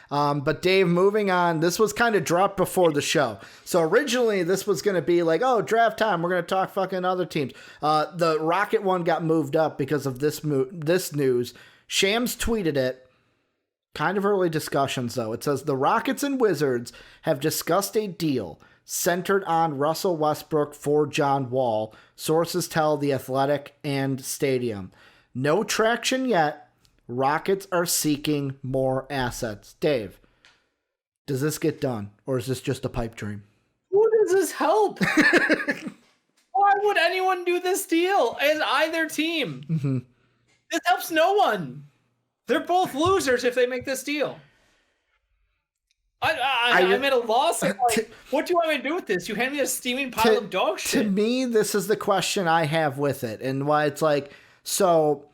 But Dave, moving on, this was kind of dropped before the show. So originally this was going to be like, oh, draft time. We're going to talk fucking other teams. The Rocket one got moved up because of this news. Shams tweeted it. Kind of early discussions, though. It says, the Rockets and Wizards have discussed a deal centered on Russell Westbrook for John Wall. Sources tell The Athletic and Stadium. No traction yet. Rockets are seeking more assets. Dave, does this get done, or is this just a pipe dream? Who does this help? Why would anyone do this deal as either team? Mm-hmm. This helps no one. They're both losers if they make this deal. I'm at a loss. What do you want me to do with this? You hand me a steaming pile of dog shit. To me, this is the question I have with it, and why it's like, so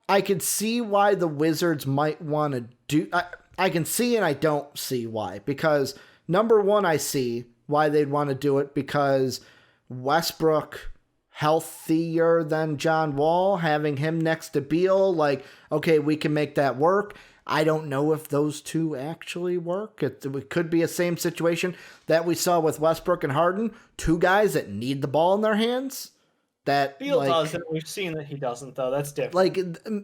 I could see why the Wizards might want to do. I can see and I don't see why. Because number one, I see why they'd want to do it because Westbrook healthier than John Wall, having him next to Beal, like, okay, we can make that work. I don't know if those two actually work. It could be a same situation that we saw with Westbrook and Harden, two guys that need the ball in their hands. That Beal does, and we've seen that he doesn't, though. That's different. Like,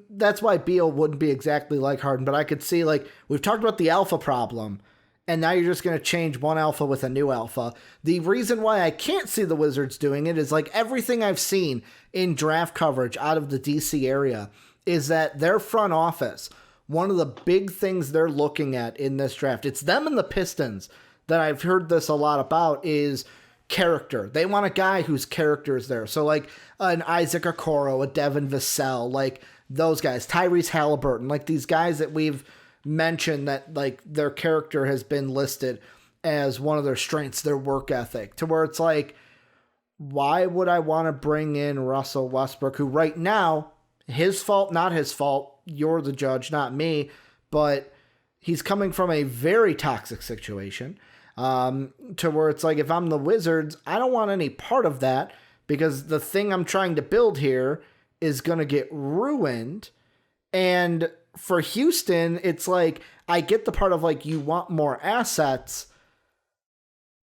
that's why Beal wouldn't be exactly like Harden, but I could see, like, we've talked about the alpha problem, and now you're just going to change one alpha with a new alpha. The reason why I can't see the Wizards doing it is, like, everything I've seen in draft coverage out of the DC area is that their front office, one of the big things they're looking at in this draft, it's them and the Pistons that I've heard this a lot about, is character. They want a guy whose character is there. So, like, an Isaac Okoro, a Devin Vassell, like, those guys, Tyrese Halliburton, like, these guys that we've mention that, like, their character has been listed as one of their strengths, their work ethic, to where it's like, why would I want to bring in Russell Westbrook, who right now, his fault, not his fault, you're the judge, not me, but he's coming from a very toxic situation, to where it's like, if I'm the Wizards, I don't want any part of that, because the thing I'm trying to build here is going to get ruined. And for Houston, it's like, I get the part of, like, you want more assets,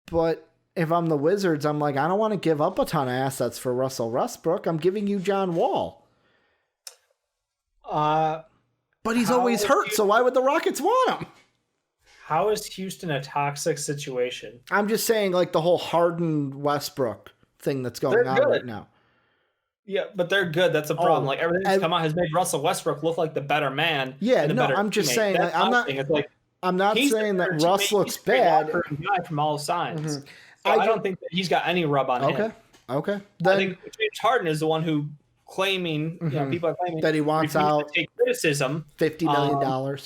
but if I'm the Wizards, I'm like, I don't want to give up a ton of assets for Russell Westbrook. I'm giving you John Wall. But he's always hurt, so why would the Rockets want him? How is Houston a toxic situation? I'm just saying, like, the whole Harden Westbrook thing that's going on right now. Yeah, but they're good. That's a problem. Like, everything that's come out has made Russell Westbrook look like the better man. Yeah, no, I'm just saying. Like, I'm not saying that Russ looks bad. Guy from all sides. Mm-hmm. So I don't think that he's got any rub on him. Okay. Then, I think James Harden is the one who claiming, you know, people are claiming that he wants out to take criticism. $50 million.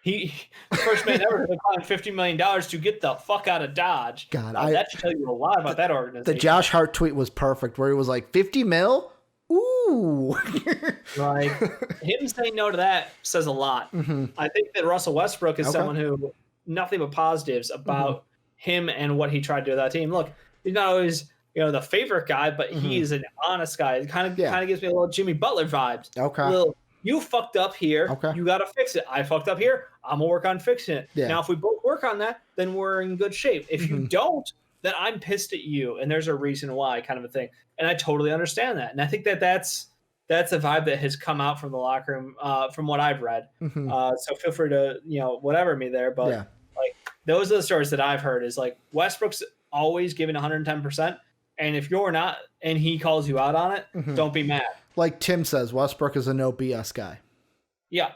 He the first man ever to decline $50 million to get the fuck out of Dodge. God, that should tell you a lot about that organization. The Josh Hart tweet was perfect, where he was like, 50 mil? Ooh. Like, him saying no to that says a lot. Mm-hmm. I think that Russell Westbrook is someone who, nothing but positives about him and what he tried to do with that team. Look, he's not always, you know, the favorite guy, but he's an honest guy. It kind of gives me a little Jimmy Butler vibes. Okay. You fucked up here. Okay. You got to fix it. I fucked up here. I'm going to work on fixing it. Yeah. Now, if we both work on that, then we're in good shape. If you don't, then I'm pissed at you, and there's a reason why, kind of a thing. And I totally understand that. And I think that that's a vibe that has come out from the locker room, from what I've read. So feel free to, you know, whatever me there. But like, those are the stories that I've heard, is like, Westbrook's always giving 110%. And if you're not, and he calls you out on it, don't be mad. Like Tim says, Westbrook is a no BS guy. Yeah.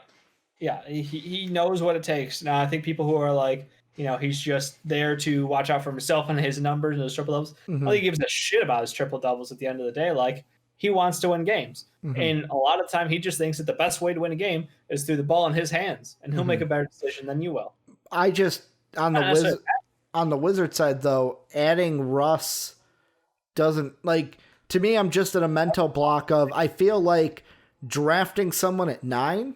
He knows what it takes. Now, I think people who are like, you know, he's just there to watch out for himself and his numbers and his triple doubles. I don't think he gives a shit about his triple doubles at the end of the day. Like, he wants to win games. And a lot of the time, he just thinks that the best way to win a game is through the ball in his hands, and he'll make a better decision than you will. I just, on the Wizard side, though, adding Russ doesn't, like, to me, I'm just in a mental block of, I feel like drafting someone at 9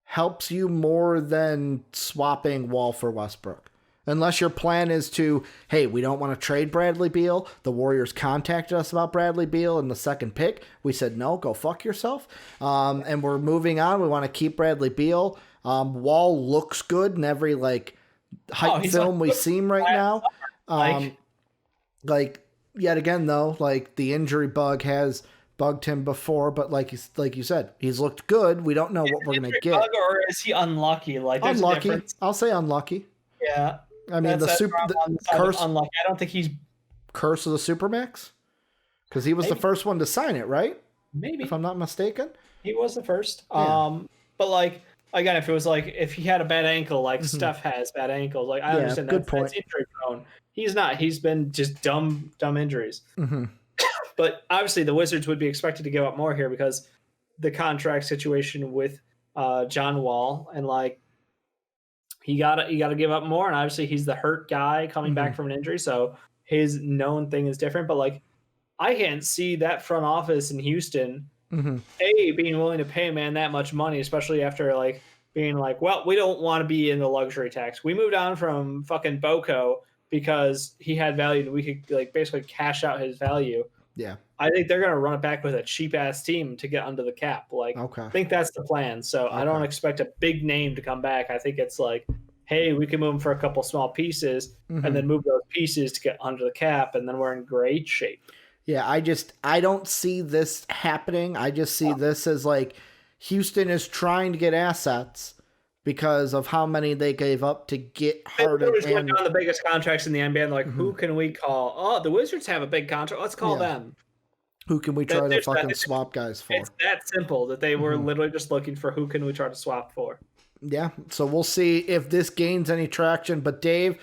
helps you more than swapping Wall for Westbrook. Unless your plan is to, hey, we don't want to trade Bradley Beal. The Warriors contacted us about Bradley Beal in the second pick. We said, no, go fuck yourself. And we're moving on. We want to keep Bradley Beal. Wall looks good in every like hype film we see him right now. Like yet again though, like the injury bug has bugged him before, but like you said, he's looked good. We don't know what we're gonna get. Or is he unlucky? Like there's unlucky. A difference. I'll say unlucky. Yeah. I mean the curse unlucky. I don't think he's curse of the Supermax, because he was the first one to sign it, right? Maybe, if I'm not mistaken, he was the first. Yeah. But like again, if it was like if he had a bad ankle, like Steph has bad ankles, like I understand that's injury prone. He's not. He's been just dumb injuries. But obviously, the Wizards would be expected to give up more here because the contract situation with John Wall, and like you gotta give up more. And obviously, he's the hurt guy coming back from an injury, so his known thing is different. But like, I can't see that front office in Houston being willing to pay a man that much money, especially after like being like, well, we don't want to be in the luxury tax. We moved on from fucking Boko because he had value and we could like basically cash out his value. Yeah. I think they're going to run it back with a cheap ass team to get under the cap. Like, I think that's the plan. So I don't expect a big name to come back. I think it's like, hey, we can move them for a couple small pieces and then move those pieces to get under the cap. And then we're in great shape. Yeah. I don't see this happening. I just see this as like Houston is trying to get assets because of how many they gave up to get Harden. They was working on the biggest contracts in the NBA. And like, who can we call? Oh, the Wizards have a big contract. Let's call them. Who can we try to fucking swap guys for? It's that simple that they were literally just looking for who can we try to swap for. Yeah. So we'll see if this gains any traction. But Dave,